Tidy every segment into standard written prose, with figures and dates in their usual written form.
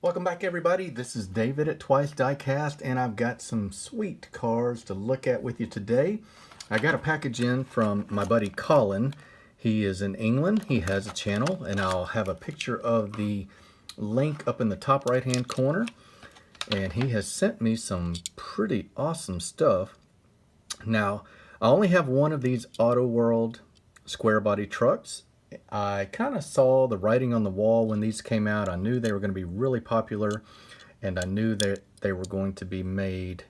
Welcome back, everybody. This is David at TWYCE Diecast, and I've got some sweet cars to look at with you today. I got a package in from my buddy Colin. He is in England. He has a channel, and I'll have a picture of the link up in the top right-hand corner. And he has sent me some pretty awesome stuff. Now, I only have one of these Auto World square body trucks. I kind of saw the writing on the wall when these came out. I knew they were going to be really popular, and I knew that they were going to be made,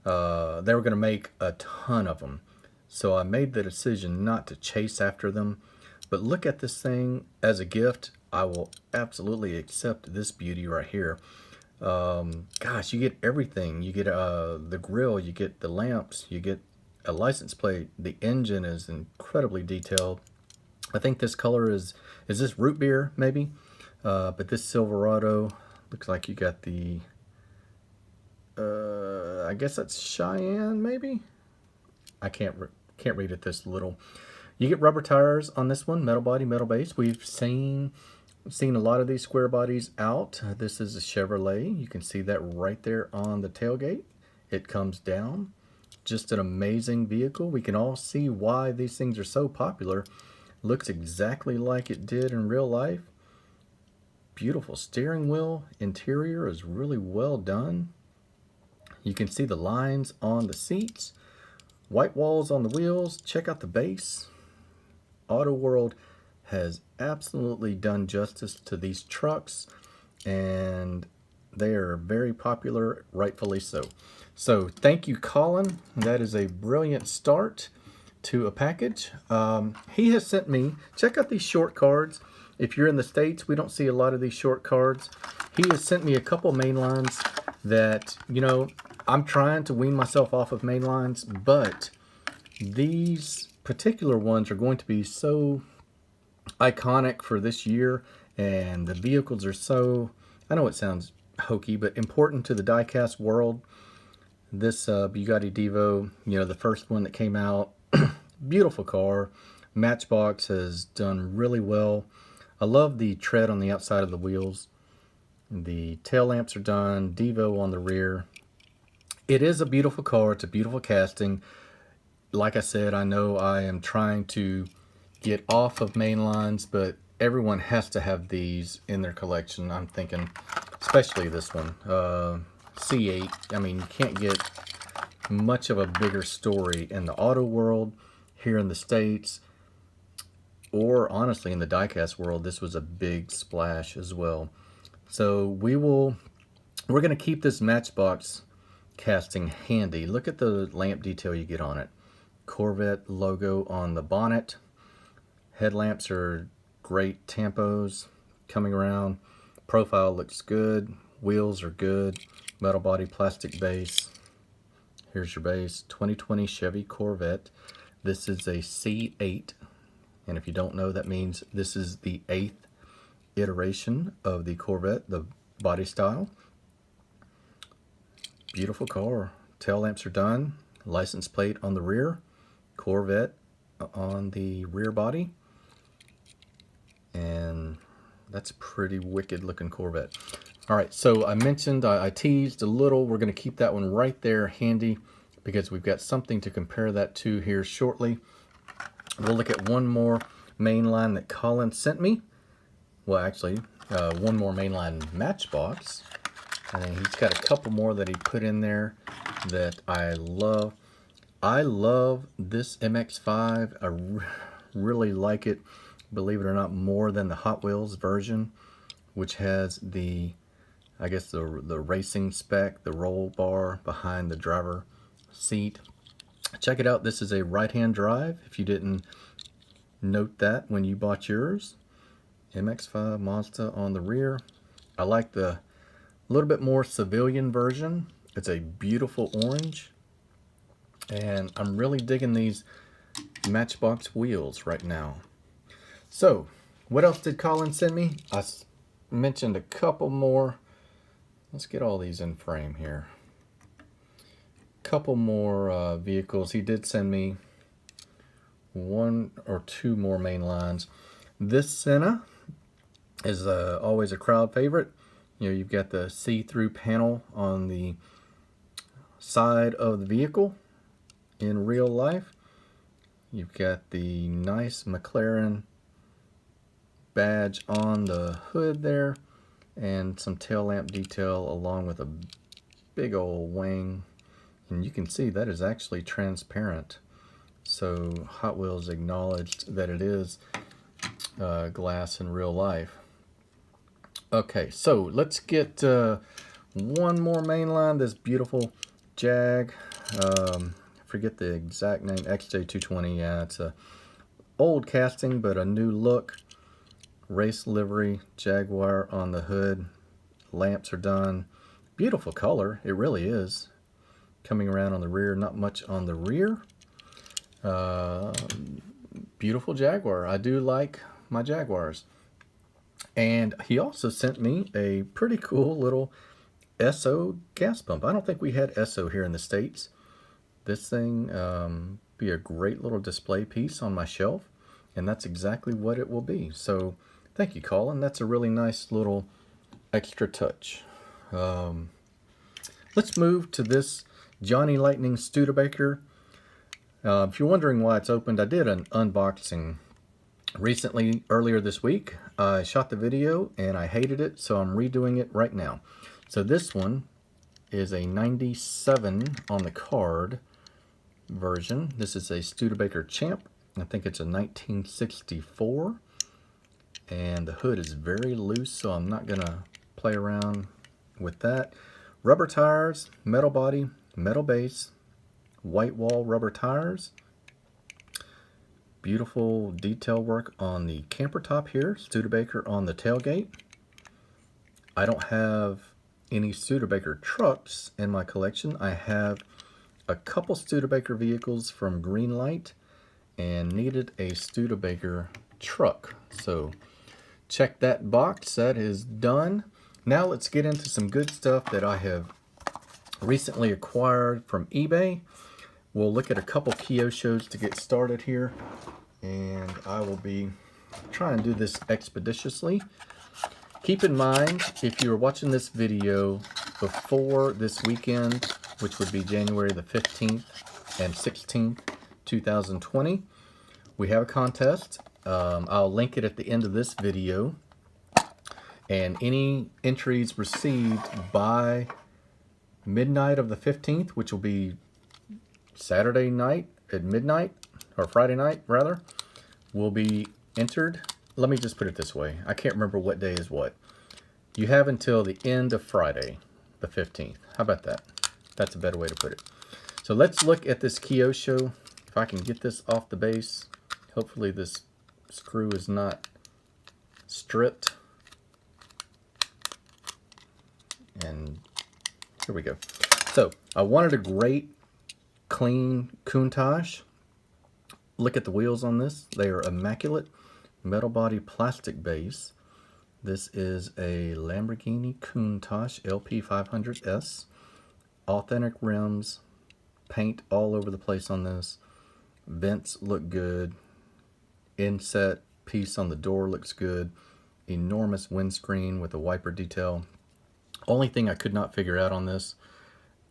they were going to make a ton of them. So I made the decision not to chase after them. But look at this thing as a gift. I will absolutely accept this beauty right here. Gosh, you get everything. You get the grill, you get the lamps, you get a license plate. The engine is incredibly detailed. I think this color is this root beer maybe? But this Silverado looks like you got the, I guess that's Cheyenne maybe? I can't read it this little. You get rubber tires on this one, metal body, metal base. We've seen a lot of these square bodies out. This is a Chevrolet. You can see that right there on the tailgate. It comes down. Just an amazing vehicle. We can all see why these things are so popular. Looks exactly like it did in real life. Beautiful steering wheel. Interior is really well done. You can see the lines on the seats. White walls on the wheels. Check out the base. Auto World has absolutely done justice to these trucks, and they are very popular, rightfully so. So thank you, Colin. That is a brilliant start to a package. He has sent me, check out these short cards. If you're in the States, we don't see a lot of these short cards. He has sent me a couple mainlines that, you know, I'm trying to wean myself off of mainlines, but these particular ones are going to be so iconic for this year, and the vehicles are so, I know it sounds hokey, but important to the diecast world. This Bugatti Divo, you know, the first one that came out, beautiful car. Matchbox has done really well. I love the tread on the outside of the wheels. The tail lamps are done, Devo on the rear. It is a beautiful car. It's a beautiful casting. Like I said, I know I am trying to get off of mainlines, but everyone has to have these in their collection. I'm thinking, especially this one, C8. I mean, you can't get much of a bigger story in the auto world here in the States, or honestly in the diecast world. This was a big splash as well. So we're going to keep this Matchbox casting handy. Look at the lamp detail you get on it. Corvette logo on the bonnet. Headlamps are great tampos coming around. Profile looks good. Wheels are good. Metal body, plastic base. Here's your base. 2020 Chevy Corvette. This is a C8. And if you don't know, that means this is the 8th iteration of the Corvette, the body style. Beautiful car. Tail lamps are done. License plate on the rear. Corvette on the rear body. And that's a pretty wicked looking Corvette. All right, so I mentioned, I teased a little. We're going to keep that one right there handy because we've got something to compare that to here shortly. We'll look at one more mainline that Colin sent me. Well, actually, one more mainline Matchbox. And he's got a couple more that he put in there that I love. I love this MX-5. I really like it, believe it or not, more than the Hot Wheels version, which has the, I guess, the racing spec, the roll bar behind the driver seat. Check it out. This is a right-hand drive, if you didn't note that when you bought yours. MX-5 Mazda on the rear. I like the little bit more civilian version. It's a beautiful orange. And I'm really digging these Matchbox wheels right now. So, what else did Colin send me? I mentioned a couple more. Let's get all these in frame here. Couple more vehicles. He did send me one or two more main lines. This Senna is always a crowd favorite. You know, you've got the see-through panel on the side of the vehicle in real life. You've got the nice McLaren badge on the hood there, and some tail lamp detail along with a big old wing. And you can see that is actually transparent. So Hot Wheels acknowledged that it is glass in real life. Okay, so let's get one more mainline. This beautiful Jag. Forget the exact name. XJ220. Yeah, it's a old casting, but a new look. Race livery, Jaguar on the hood. Lamps are done. Beautiful color. It really is. Coming around on the rear. Not much on the rear. Beautiful Jaguar. I do like my Jaguars. And he also sent me a pretty cool little SO gas pump. I don't think we had SO here in the States. This thing be a great little display piece on my shelf, and that's exactly what it will be. So thank you, Colin. That's a really nice little extra touch. Let's move to this Johnny Lightning Studebaker. If you're wondering why it's opened, I did an unboxing recently, earlier this week. I shot the video and I hated it, so I'm redoing it right now. So this one is a 97 on the card version. This is a Studebaker Champ. I think it's a 1964. And the hood is very loose, so I'm not gonna play around with that. Rubber tires, metal body, metal base, white wall rubber tires. Beautiful detail work on the camper top here. Studebaker on the tailgate. I don't have any Studebaker trucks in my collection. I have a couple Studebaker vehicles from Greenlight and needed a Studebaker truck. So check that box. That is done. Now let's get into some good stuff that I have recently acquired from eBay. We'll look at a couple Kyoshos to get started here, and I will be trying to do this expeditiously. Keep in mind, if you are watching this video before this weekend, which would be January the 15th and 16th, 2020, we have a contest. I'll link it at the end of this video, and any entries received by midnight of the 15th, which will be Saturday night at midnight, or Friday night rather, will be entered. Let me just put it this way. I can't remember what day is what. You have until the end of Friday, the 15th. How about that? That's a better way to put it. So let's look at this Kyosho. If I can get this off the base. Hopefully this screw is not stripped. And here we go. So I wanted a great clean Countach. Look at the wheels on this. They are immaculate. Metal body plastic base. This is a Lamborghini Countach LP500S. Authentic rims. Paint all over the place on this. Vents look good. Inset piece on the door looks good. Enormous windscreen with a wiper detail. Only thing I could not figure out on this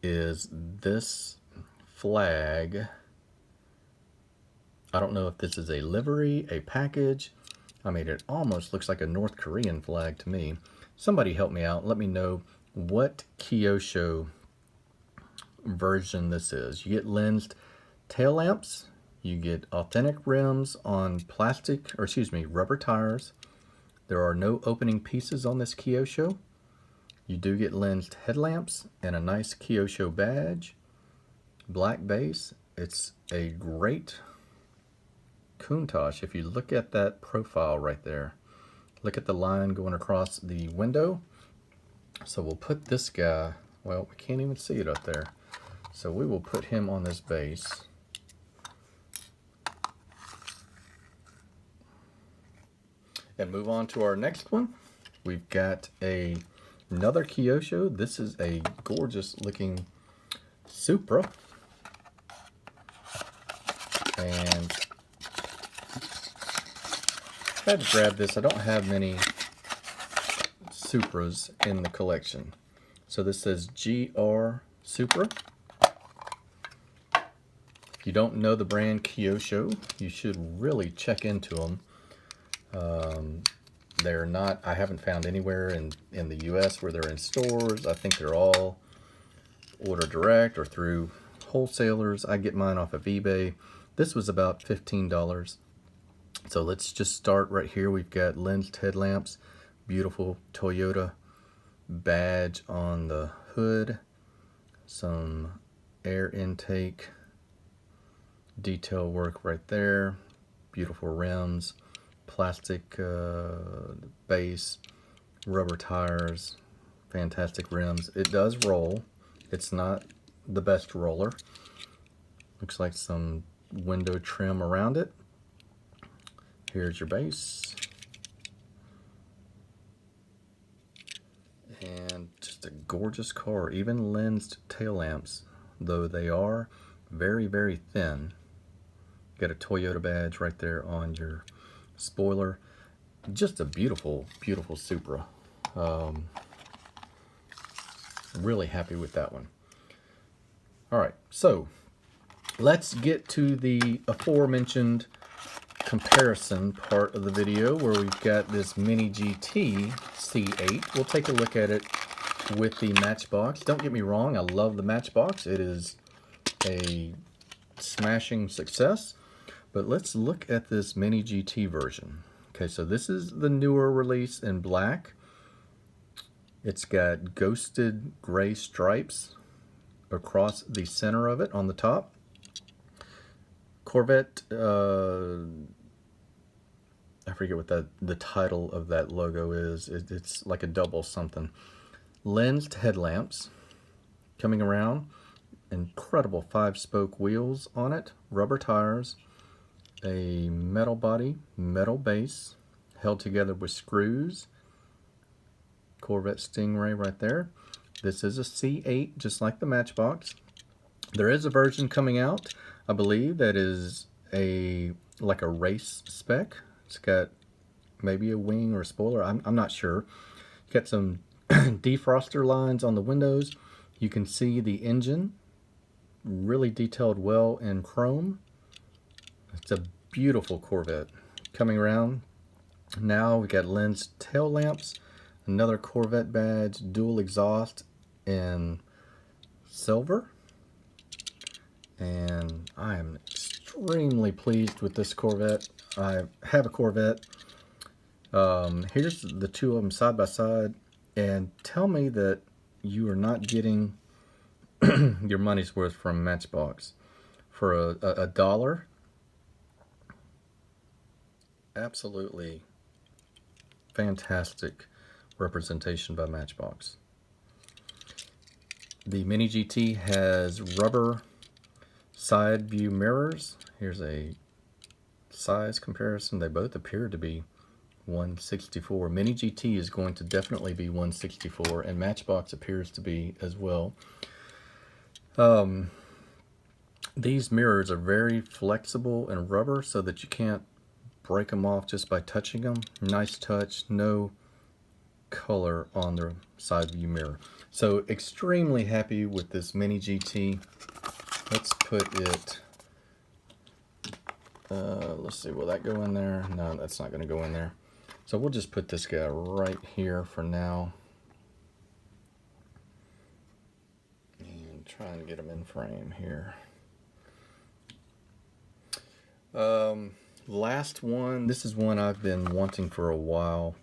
is this flag. I don't know if this is a livery, a package. I mean, it almost looks like a North Korean flag to me. Somebody help me out. Let me know what Kyosho version this is. You get lensed tail lamps. You get authentic rims on plastic, or excuse me, rubber tires. There are no opening pieces on this Kyosho. You do get lensed headlamps and a nice Kyosho badge. Black base. It's a great Countach. If you look at that profile right there, look at the line going across the window. So we'll put this guy, well, we can't even see it up there. So we will put him on this base. And move on to our next one. We've got another Kyosho. This is a gorgeous looking Supra. And I had to grab this. I don't have many Supras in the collection. So this says GR Supra. If you don't know the brand Kyosho, you should really check into them. They're not, I haven't found anywhere in the US where they're in stores. I think they're all order direct or through wholesalers. I get mine off of eBay. This was about $15. So let's just start right here. We've got lensed headlamps, beautiful Toyota badge on the hood, some air intake detail work right there, beautiful rims, plastic base, rubber tires, fantastic rims. It does roll. It's not the best roller. Looks like some window trim around it. Here's your base. And just a gorgeous car. Even lensed tail lamps, though they are very, very thin. Got a Toyota badge right there on your spoiler. Just a beautiful, beautiful Supra. Really happy with that one. All right, so let's get to the aforementioned comparison part of the video where we've got this Mini GT C8. We'll take a look at it with the Matchbox. Don't get me wrong, I love the Matchbox. It is a smashing success. But let's look at this Mini GT version. Okay, so this is the newer release in black. It's got ghosted gray stripes across the center of it on the top. Corvette, I forget what the title of that logo is. It's like a double something. Lensed headlamps coming around. Incredible 5-spoke wheels on it. Rubber tires. A metal body, metal base, held together with screws. Corvette Stingray right there. This is a C8, just like the Matchbox. There is a version coming out, I believe, that is like a race spec. It's got maybe a wing or a spoiler. I'm not sure. Got some defroster lines on the windows. You can see the engine really detailed well in chrome. It's a beautiful Corvette. Coming around now, we got lensed tail lamps, another Corvette badge, dual exhaust in silver. And I am extremely pleased with this Corvette. I have a Corvette. Here's the two of them side by side, and tell me that you are not getting your money's worth from Matchbox. For a dollar, absolutely fantastic representation by Matchbox. The Mini GT has rubber side view mirrors. Here's a size comparison. They both appear to be 164. Mini GT is going to definitely be 164, and Matchbox appears to be as well. These mirrors are very flexible and rubber so that you can't break them off just by touching them. Nice touch, no color on the side view mirror. So extremely happy with this Mini GT. Let's put it, let's see, will that go in there? No, that's not going to go in there. So we'll just put this guy right here for now. And try and get him in frame here. Last one, this is one I've been wanting for a while.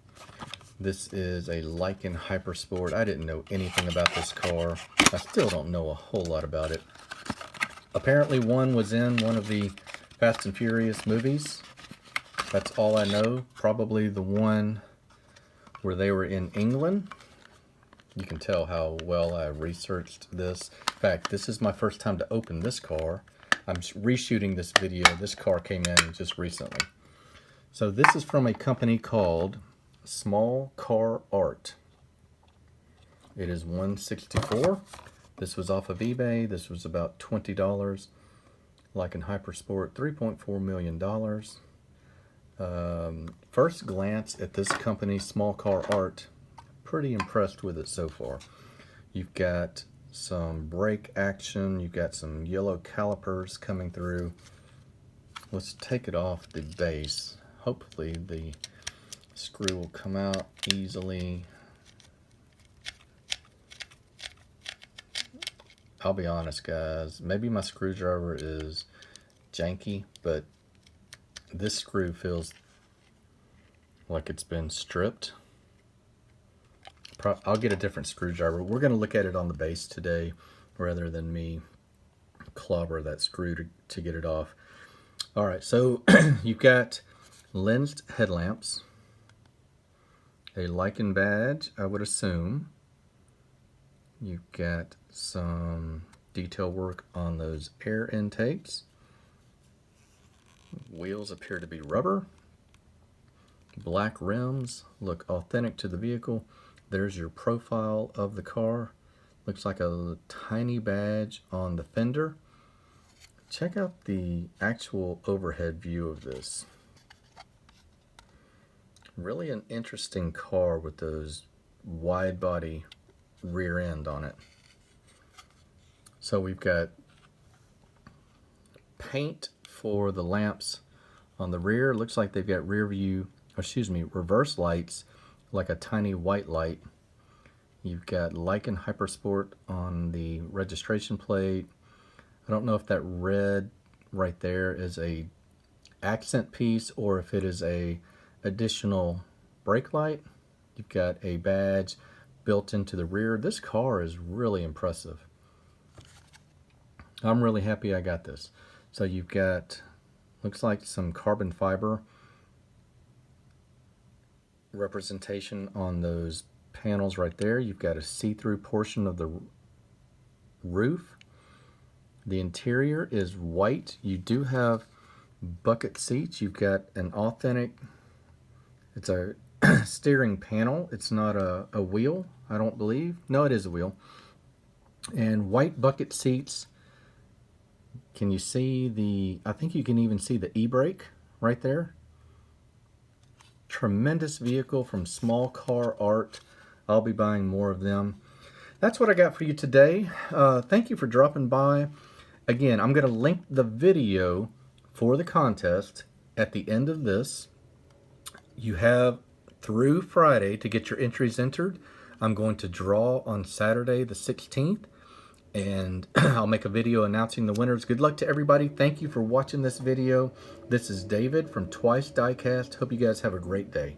This is a Lykan Hypersport. I didn't know anything about this car. I still don't know a whole lot about it. Apparently one was in one of the Fast and Furious movies. That's all I know. Probably the one where they were in England. You can tell how well I researched this. In fact, this is my first time to open this car. I'm reshooting this video. This car came in just recently. So this is from a company called Small Car Art. It is $164. This was off of eBay. This was about $20. Lykan Hypersport, $3.4 million. First glance at this company, Small Car Art, pretty impressed with it so far. You've got some brake action, you've got some yellow calipers coming through. Let's take it off the base. Hopefully the screw will come out easily. I'll be honest, guys, maybe my screwdriver is janky, but this screw feels like it's been stripped. I'll get a different screwdriver. We're going to look at it on the base today rather than me clobber that screw to get it off. All right, so you've got lensed headlamps, a Lykan badge, I would assume. You've got some detail work on those air intakes. Wheels appear to be rubber. Black rims look authentic to the vehicle. There's your profile of the car. Looks like a tiny badge on the fender. Check out the actual overhead view of this. Really an interesting car with those wide body rear end on it. So we've got paint for the lamps on the rear. Looks like they've got reverse lights, like a tiny white light. You've got Lykan Hypersport on the registration plate. I don't know if that red right there is a accent piece or if it is a additional brake light. You've got a badge built into the rear. This car is really impressive. I'm really happy I got this. So you've got, looks like some carbon fiber representation on those panels right there. You've got a see-through portion of the roof. The interior is white. You do have bucket seats. You've got an authentic, it's a steering panel. It's not a wheel, I don't believe. No, it is a wheel. And white bucket seats. Can you see I think you can even see the e-brake right there. Tremendous vehicle from Small Car Art. I'll be buying more of them. That's what I got for you today. Thank you for dropping by. Again, I'm going to link the video for the contest at the end of this. You have through Friday to get your entries entered. I'm going to draw on Saturday the 16th, and I'll make a video announcing the winners. Good luck to everybody. Thank you for watching this video. This is David from TWYCE Diecast. Hope you guys have a great day.